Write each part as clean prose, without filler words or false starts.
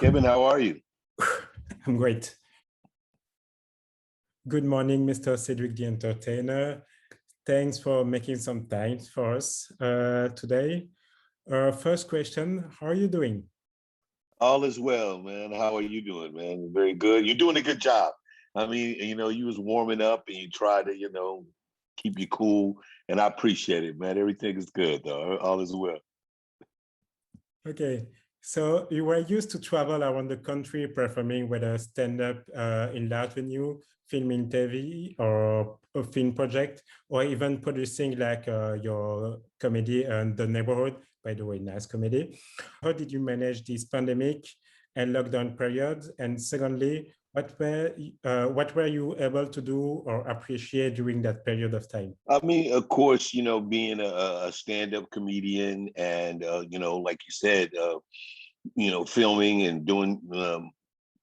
Kevin, how are you? I'm great. Good morning, Mr. Cedric the Entertainer. Thanks for making some time for us today. First question, how are you doing? All is well, man. How are you doing, man? Very good. You're doing a good job. I mean, you was warming up and you tried to, keep you cool. And I appreciate it, man. Everything is good, though. All is well. Okay, so you were used to travel around the country performing whether stand-up in large venue, filming TV or a film project, or even producing like your comedy and The Neighborhood, by the way, nice comedy. How did you manage this pandemic and lockdown periods? And secondly, what were you able to do or appreciate during that period of time? I mean, of course, being a stand-up comedian and, like you said, filming and doing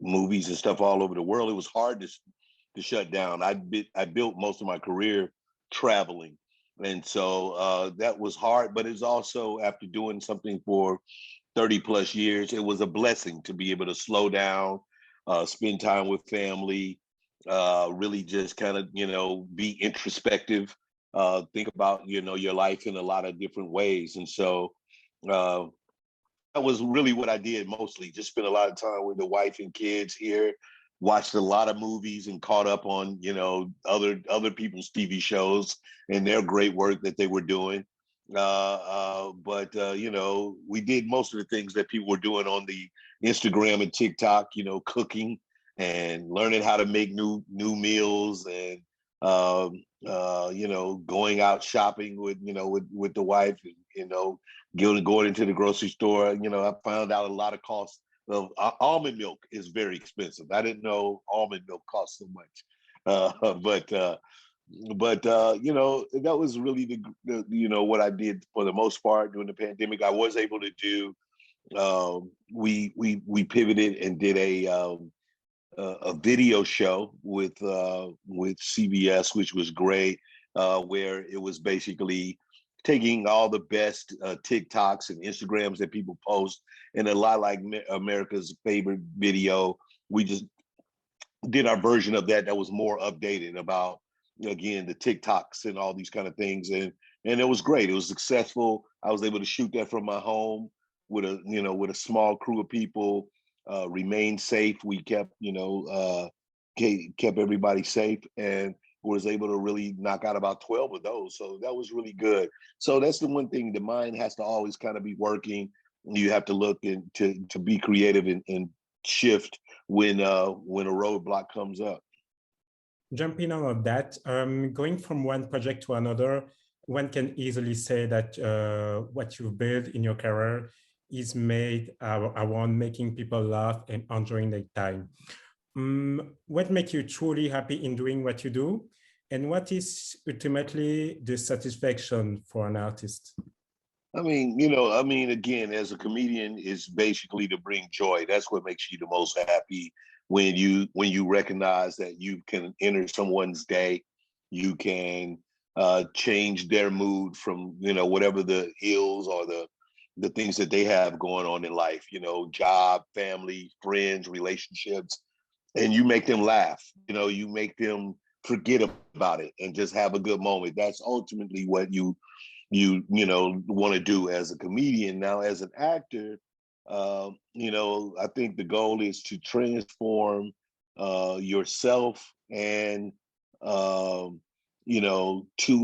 movies and stuff all over the world, it was hard to shut down. I built most of my career traveling, and so that was hard. But it's also after doing something for 30 plus years, it was a blessing to be able to slow down, spend time with family, really just kind of be introspective, think about your life in a lot of different ways, and so. Uh, that was really what I did mostly. Just spent a lot of time with the wife and kids here. Watched a lot of movies and caught up on other people's TV shows and their great work that they were doing. But we did most of the things that people were doing on the Instagram and TikTok. Cooking and learning how to make new meals and going out shopping with the wife and going into the grocery store. I found out a lot of costs of almond milk is very expensive. I didn't know almond milk cost so much, but that was really the what I did for the most part during the pandemic. I was able to do. We pivoted and did a video show with CBS, which was great, where it was basically taking all the best TikToks and Instagrams that people post, and a lot like America's Favorite Video. We just did our version of that was more updated about again the TikToks and all these kind of things, and it was great. It was successful. I was able to shoot that from my home with a small crew of people. Remained safe. We kept everybody safe and was able to really knock out about 12 of those. So that was really good. So that's the one thing. The mind has to always kind of be working. You have to look and to be creative and shift when a roadblock comes up. Jumping on of that, going from one project to another, one can easily say that what you've built in your career is made around making people laugh and enjoying their time. What makes you truly happy in doing what you do? And what is ultimately the satisfaction for an artist? Again, as a comedian, it's basically to bring joy. That's what makes you the most happy when you recognize that you can enter someone's day, you can change their mood from whatever the ills or the things that they have going on in life. Job, family, friends, relationships, and you make them laugh. You make them forget about it and just have a good moment. That's ultimately what you want to do as a comedian. Now as an actor, I think the goal is to transform yourself and to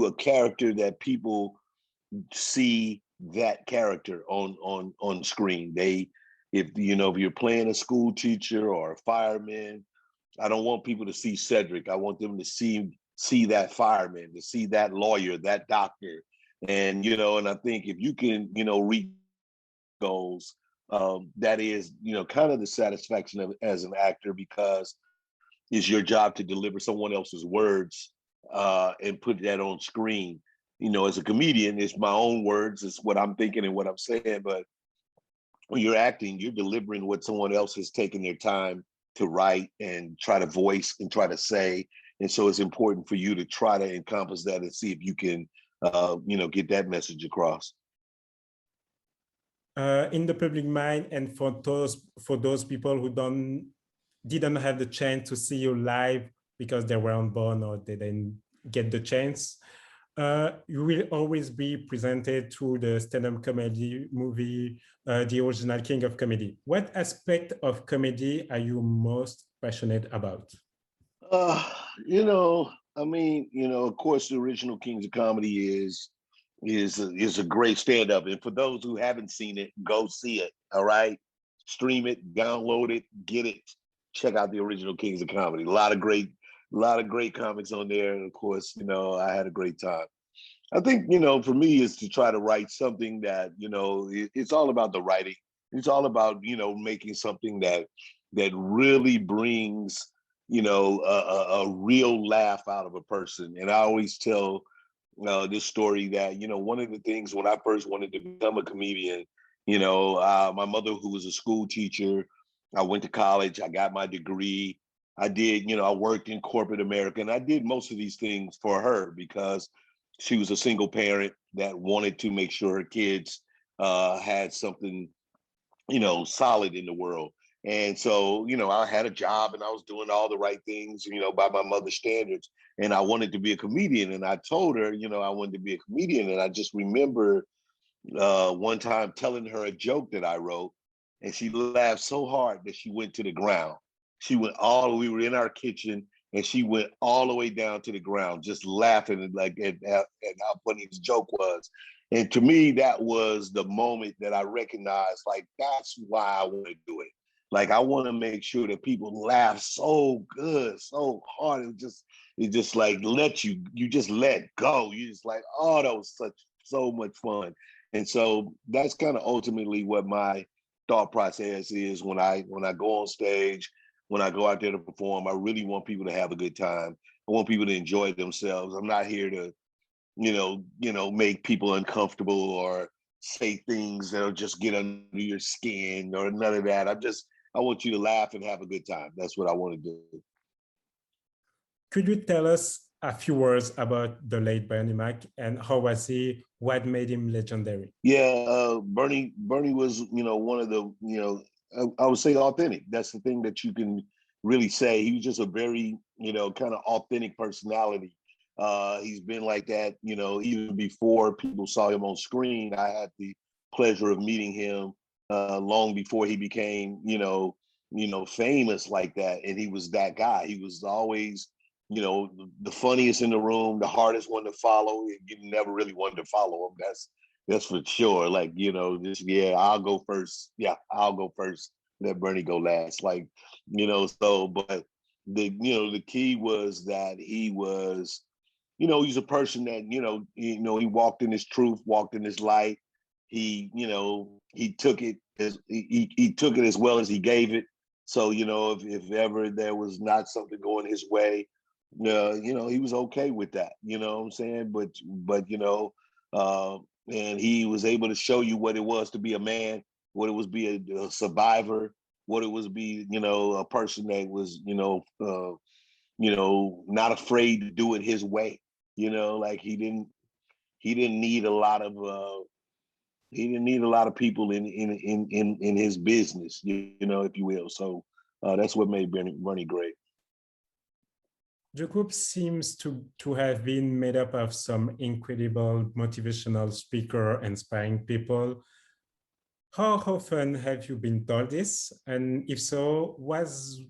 a character that people see that character on screen. If you're playing a school teacher or a fireman, I don't want people to see Cedric. I want them to see that fireman, to see that lawyer, that doctor. And I think if you can, reach goals, that is, kind of the satisfaction of as an actor, because it's your job to deliver someone else's words and put that on screen. As a comedian, it's my own words, it's what I'm thinking and what I'm saying. But when you're acting, you're delivering what someone else has taken their time to write and try to voice and try to say. And so it's important for you to try to encompass that and see if you can, get that message across. in the public mind, and for those people who didn't have the chance to see you live because they weren't born or they didn't get the chance, you will always be presented through the stand-up comedy movie, the original King of Comedy. What aspect of comedy are you most passionate about? Uh, I mean, of course, the original Kings of Comedy is a great stand up, and for those who haven't seen it, go see it. All right, stream it, download it, get it. Check out the original Kings of Comedy. A lot of great comics on there, and of course, I had a great time. I think for me is to try to write something that it's all about the writing. It's all about making something that really brings a real laugh out of a person. And I always tell this story that one of the things when I first wanted to become a comedian, my mother, who was a school teacher, I went to college, I got my degree. I did, I worked in corporate America, and I did most of these things for her because she was a single parent that wanted to make sure her kids had something, solid in the world. And so, I had a job and I was doing all the right things, by my mother's standards. And I wanted to be a comedian. And I told her, I wanted to be a comedian. And I just remember one time telling her a joke that I wrote, and she laughed so hard that she went to the ground. We were in our kitchen, and she went all the way down to the ground, just laughing at how funny this joke was. And to me, that was the moment that I recognized, like, that's why I want to do it. Like, I want to make sure that people laugh so good, so hard. It just like you just let go. You just like, oh, that was so much fun. And so that's kind of ultimately what my thought process is when I go on stage, when I go out there to perform. I really want people to have a good time. I want people to enjoy themselves. I'm not here to, make people uncomfortable or say things that'll just get under your skin or none of that. I want you to laugh and have a good time. That's what I want to do. Could you tell us a few words about the late Bernie Mac and how was he? What made him legendary? Yeah, Bernie was, one of the, I would say authentic. That's the thing that you can really say. He was just a very, kind of authentic personality. He's been like that, even before people saw him on screen. I had the pleasure of meeting him long before he became, famous like that. And he was that guy. He was always, the funniest in the room, the hardest one to follow. You never really wanted to follow him. That's for sure. Like, I'll go first. Yeah, I'll go first. Let Bernie go last. Like, but the key was that he was, he's a person that, he walked in his truth, walked in his light. He took it he took it as well as he gave it. So, if ever there was not something going his way, he was okay with that, you know what I'm saying? But uh, and he was able to show you what it was to be a man, what it was be a survivor, what it was be, a person that was, not afraid to do it his way. Like he didn't need a lot of people in his business, if you will. So that's what made Bernie great. The group seems to have been made up of some incredible motivational speaker, inspiring people. How often have you been told this? And if so, was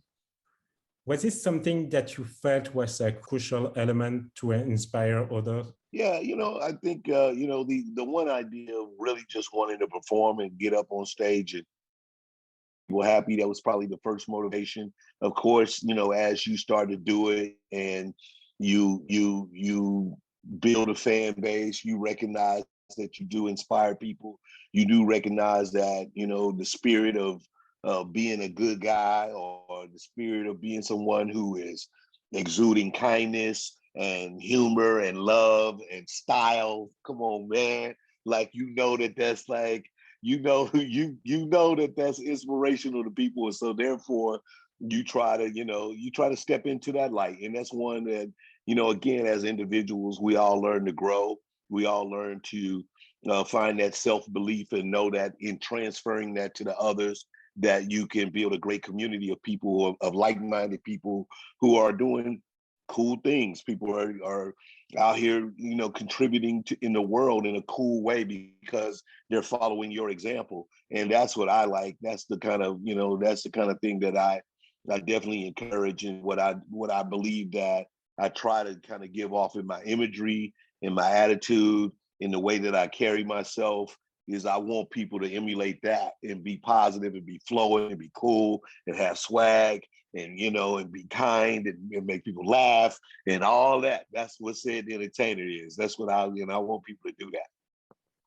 it something that you felt was a crucial element to inspire others? Yeah, I think the one idea of really just wanting to perform and get up on stage and were happy. That was probably the first motivation. Of course, as you start to do it and you build a fan base, you recognize that you do inspire people. You do recognize that, the spirit of being a good guy, or the spirit of being someone who is exuding kindness and humor and love and style. Come on, man. Like, that's like, that's inspirational to people. And so therefore you try to step into that light. And that's one that, again, as individuals, we all learn to grow. We all learn to find that self-belief and know that in transferring that to the others, that you can build a great community of people, of like-minded people who are doing cool things. People are out here, contributing to in the world in a cool way because they're following your example. And that's what I like. That's the kind of, that's the kind of thing that I definitely encourage, and what I believe that I try to kind of give off in my imagery, in my attitude, in the way that I carry myself, is I want people to emulate that and be positive and be flowing and be cool and have swag and and be kind and make people laugh and all that. That's what Said the Entertainer is. That's what I want people to do that.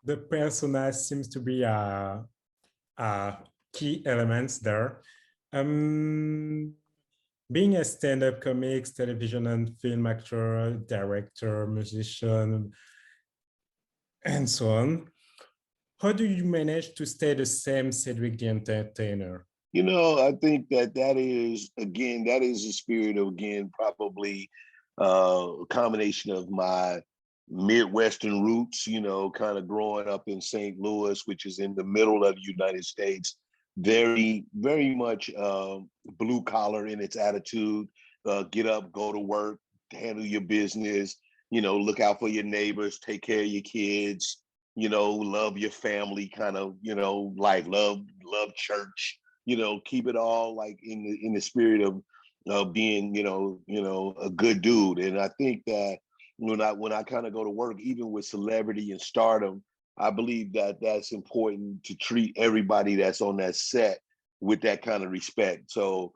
The persona seems to be a key elements there. Um, Being a stand-up comics, television and film actor, director, musician, and so on, how do you manage to stay the same Cedric the Entertainer? I think that is, again, that is the spirit of, again, probably a combination of my Midwestern roots, kind of growing up in St. Louis, which is in the middle of the United States, very, very much blue collar in its attitude. Get up, go to work, handle your business, look out for your neighbors, take care of your kids, love your family, kind of, life, love church, keep it all like in the spirit of being, a good dude. And I think that when I kind of go to work, even with celebrity and stardom, I believe that that's important to treat everybody that's on that set with that kind of respect. So,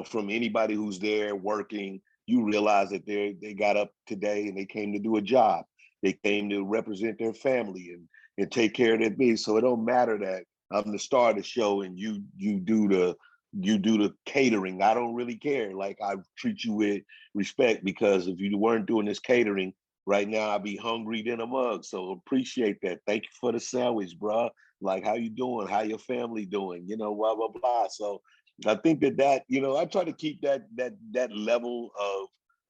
from anybody who's there working, you realize that they got up today and they came to do a job. They came to represent their family and take care of their business. So it don't matter that I'm the star of the show and you do the catering. I don't really care. Like, I treat you with respect, because if you weren't doing this catering right now, I'd be hungry than a mug. So appreciate that. Thank you for the sandwich, bro. Like, how you doing? How your family doing? Blah blah blah. So I think that I try to keep that level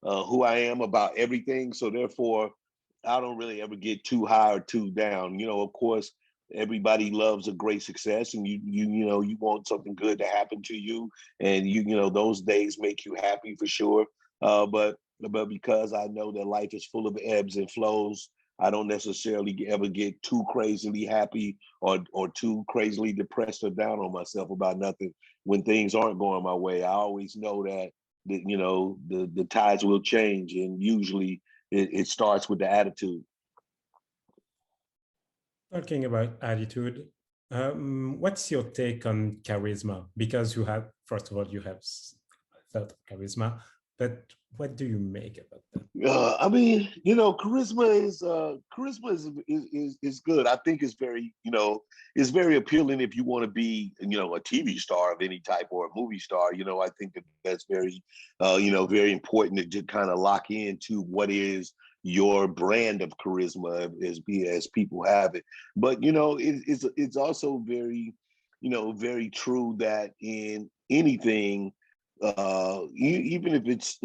of who I am about everything. So therefore, I don't really ever get too high or too down. Of course, everybody loves a great success, and you want something good to happen to you, and those days make you happy for sure. But because I know that life is full of ebbs and flows, I don't necessarily ever get too crazily happy or too crazily depressed or down on myself about nothing when things aren't going my way. I always know that the tides will change, and usually it starts with the attitude. Talking about attitude, what's your take on charisma? Because first of all, you have a lot of charisma, but what do you make about that? I mean, charisma is good. I think it's very appealing if you want to be, a TV star of any type or a movie star. I think that's very, very important to just kind of lock into what is your brand of charisma as people have it. But it's also very, very true that in anything, even if it's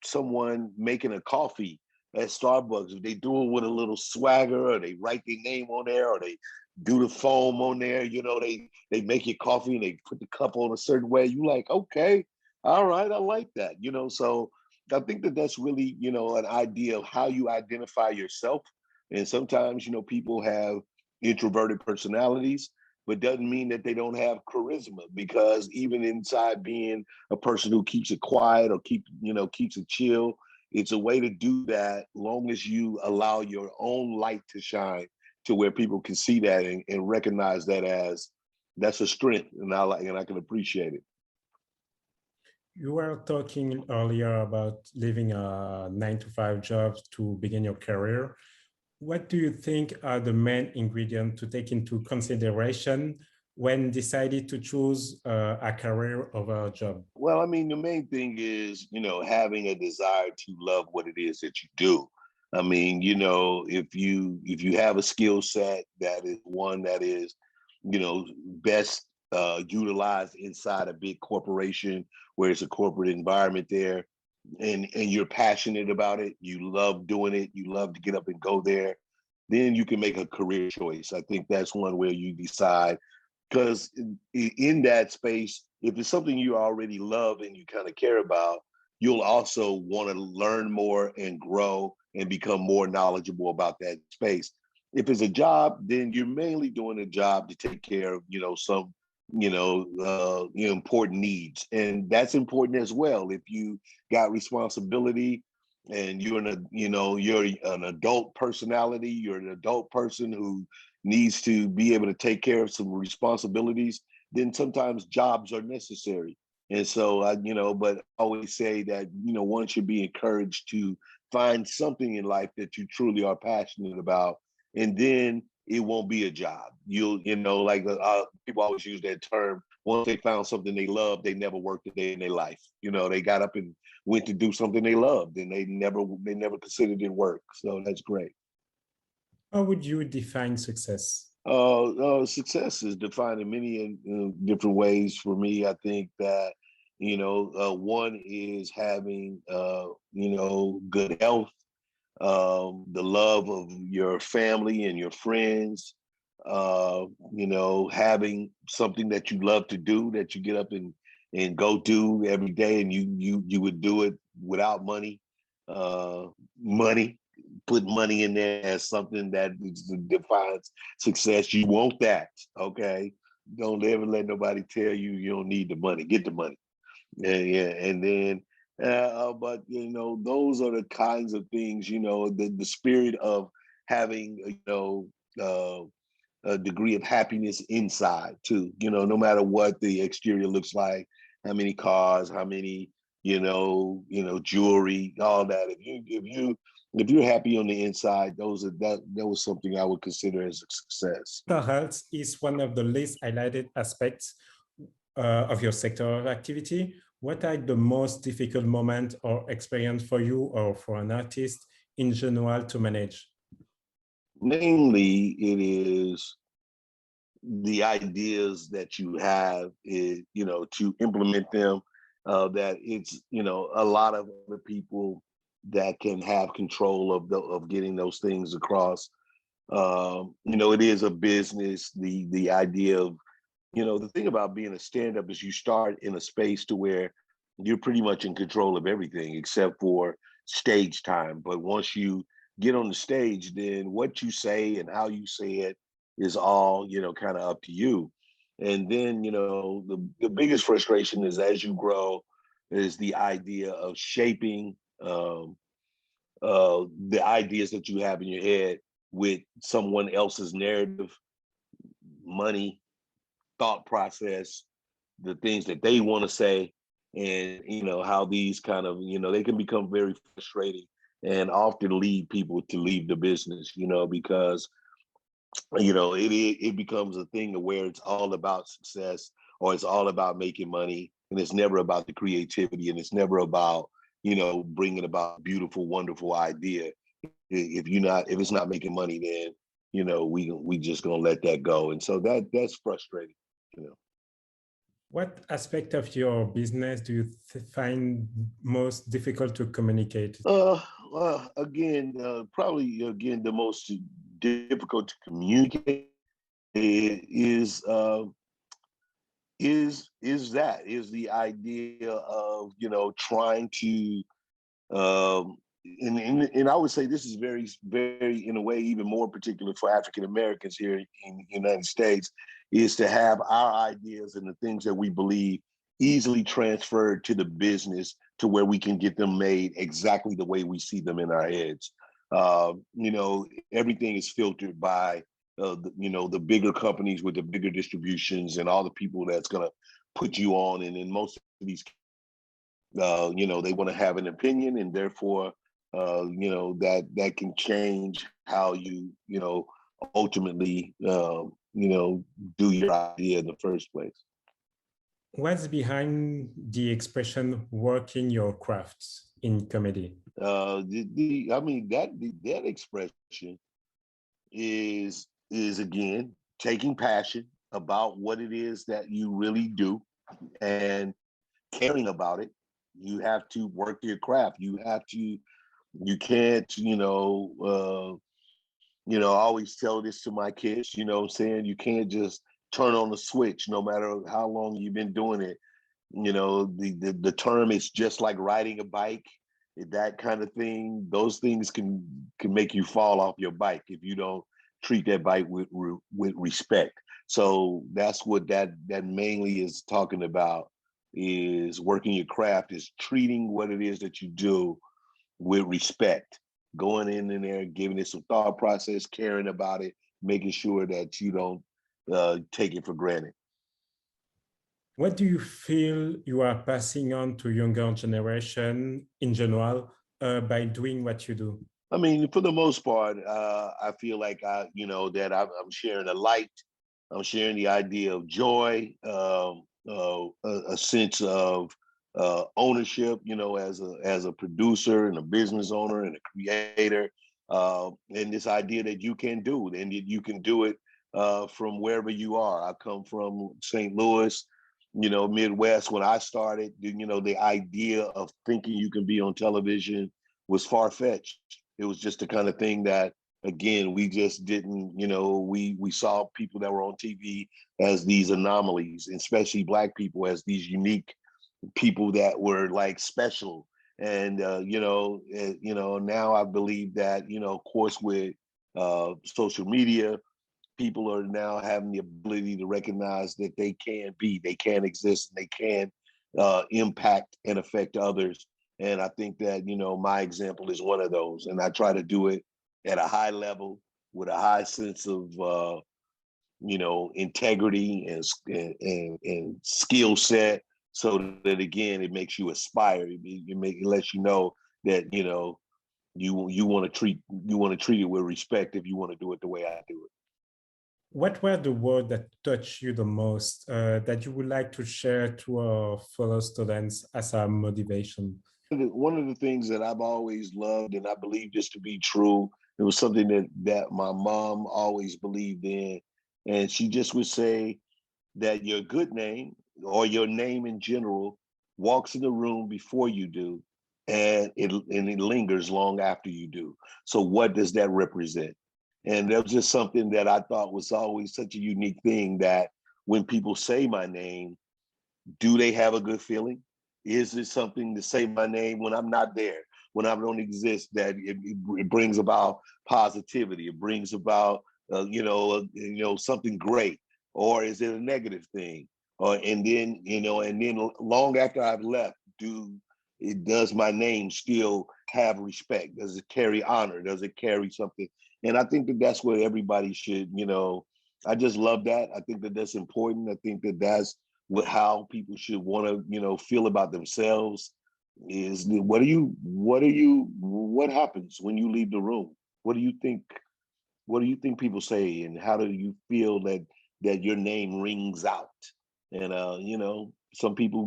someone making a coffee at Starbucks, if they do it with a little swagger, or they write their name on there, or they do the foam on there, they make your coffee and they put the cup on a certain way. You like, okay, all right, I like that. So I think that's really, an idea of how you identify yourself. And sometimes, people have introverted personalities, but doesn't mean that they don't have charisma, because even inside being a person who keeps it quiet or keeps it chill, it's a way to do that, long as you allow your own light to shine to where people can see that and recognize that as that's a strength, and I can appreciate it. You were talking earlier about leaving a 9 to 5 job to begin your career. What do you think are the main ingredients to take into consideration when deciding to choose a career over a job? Well, I mean, the main thing is, having a desire to love what it is that you do. I mean, if you have a skill set that is one that is, best utilized inside a big corporation where it's a corporate environment there, and you're passionate about it, you love doing it, you love to get up and go there. then you can make a career choice. I think that's one where you decide, because in that space, if it's something you already love and you kind of care about, you'll also want to learn more and grow and become more knowledgeable about that space. If it's a job, then you're mainly doing a job to take care of, some, important needs. And that's important as well. If you got responsibility and you're an adult personality, you're an adult person who needs to be able to take care of some responsibilities, then sometimes jobs are necessary. And so but I always say that, one should be encouraged to find something in life that you truly are passionate about, and then it won't be a job. Like people always use that term. Once they found something they love, they never worked a day in their life. They got up and went to do something they loved, and they never considered it work. So that's great. How would you define success? Success is defined in many different ways for me. I think that, one is having, good health, the love of your family and your friends, having something that you love to do, that you get up and go do every day, and you would do it without money. Money, put money in there as something that defines success. You want that, okay? Don't ever let nobody tell you you don't need the money. Get the money. Yeah. And then, but those are the kinds of things. The spirit of having, a degree of happiness inside too. No matter what the exterior looks like, how many cars, how many, jewelry, all that. If you're happy on the inside, that was something I would consider as a success. Mental health is one of the least highlighted aspects of your sector of activity. What are the most difficult moments or experience for you or for an artist in general to manage? Mainly, it is the ideas that you have, to implement them. That it's, a lot of other people that can have control of getting those things across. It is a business. The idea of, the thing about being a stand-up is you start in a space to where you're pretty much in control of everything except for stage time. But once you get on the stage, then what you say and how you say it is all, kind of up to you. And then, the biggest frustration is, as you grow, is the idea of shaping the ideas that you have in your head with someone else's narrative, money, thought process, the things that they want to say, and how these kind of, they can become very frustrating and often lead people to leave the business, because it becomes a thing where it's all about success, or it's all about making money, and it's never about the creativity, and it's never about bringing about beautiful, wonderful idea. If it's not making money, then we just gonna let that go, and so that's frustrating. What aspect of your business do you find most difficult to communicate? Probably again the most difficult to communicate is the idea of trying to and I would say this is very, very, in a way, even more particular for African Americans here in the United States, is to have our ideas and the things that we believe easily transferred to the business, to where we can get them made exactly the way we see them in our heads. Everything is filtered by the bigger companies with the bigger distributions and all the people that's going to put you on. And in most of these, they want to have an opinion, and therefore, that can change how you, ultimately, do your idea in the first place. What's behind the expression "working your crafts" in comedy? That expression is again taking passion about what it is that you really do and caring about it. You have to work your craft. You can't, I always tell this to my kids, you know what I'm saying? You can't just turn on the switch no matter how long you've been doing it. The term is just like riding a bike, that kind of thing. Those things can make you fall off your bike if you don't treat that bike with respect. So that's what that mainly is talking about, is working your craft, is treating what it is that you do with respect, going in there, giving it some thought process, caring about it, making sure that you don't take it for granted. What do you feel you are passing on to younger generation in general by doing what you do? I mean, for the most part, I feel like that I'm sharing a light. I'm sharing the idea of joy, a sense of ownership. As a producer and a business owner and a creator, and this idea that you can do it and that you can do it from wherever you are. I come from St. Louis, Midwest. When I started, the idea of thinking you can be on television was far fetched. It was just the kind of thing that, again, we just didn't, we saw people that were on TV as these anomalies, and especially Black people as these unique people that were like special. And, now I believe that, of course, with social media, people are now having the ability to recognize that they can exist, and they can impact and affect others. And I think that, my example is one of those. And I try to do it at a high level with a high sense of, integrity and skill set, so that, again, it makes you aspire. It lets you know that, you want to treat it with respect if you want to do it the way I do it. What were the words that touched you the most that you would like to share to our fellow students as a motivation? One of the things that I've always loved, and I believe this to be true, it was something that my mom always believed in. And she just would say that your good name, or your name in general, walks in the room before you do, and it lingers long after you do. So what does that represent? And that was just something that I thought was always such a unique thing, that when people say my name, do they have a good feeling? Is it something to say my name when I'm not there, when I don't exist, that it brings about positivity, it brings about something great, or is it a negative thing? And then long after I've left, does my name still have respect? Does it carry honor? Does it carry something? And I think that that's what everybody should. I just love that. I think that that's important. I think that that's how people should want to, feel about themselves. Is what happens when you leave the room? What do you think? What do you think people say, and how do you feel that your name rings out? And some people,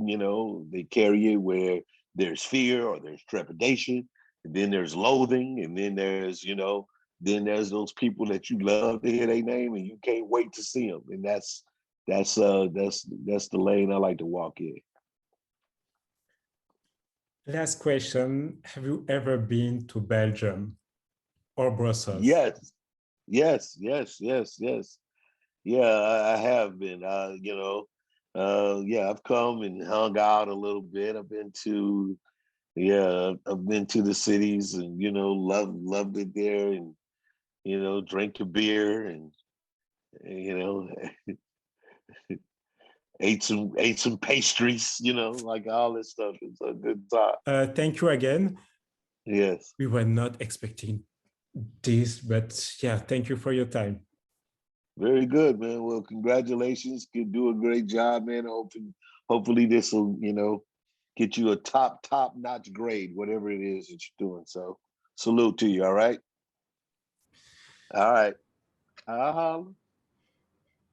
they carry it where there's fear or there's trepidation, and then there's loathing, and then there's those people that you love to hear their name and you can't wait to see them. And that's the lane I like to walk in. Last question. Have you ever been to Belgium or Brussels? Yes, yes, yes, yes, yes. Yeah, I have been. Yeah, I've come and hung out a little bit. I've been to the cities, and loved it there, and drank a beer, and you know ate some pastries, like all this stuff. It's a good time. Thank you again. Yes. We were not expecting this, but yeah, thank you for your time. Very good, man. Well, congratulations. You do a great job, man. Hopefully this will, get you a top notch grade, whatever it is that you're doing. So salute to you. All right. All right. I'll holler.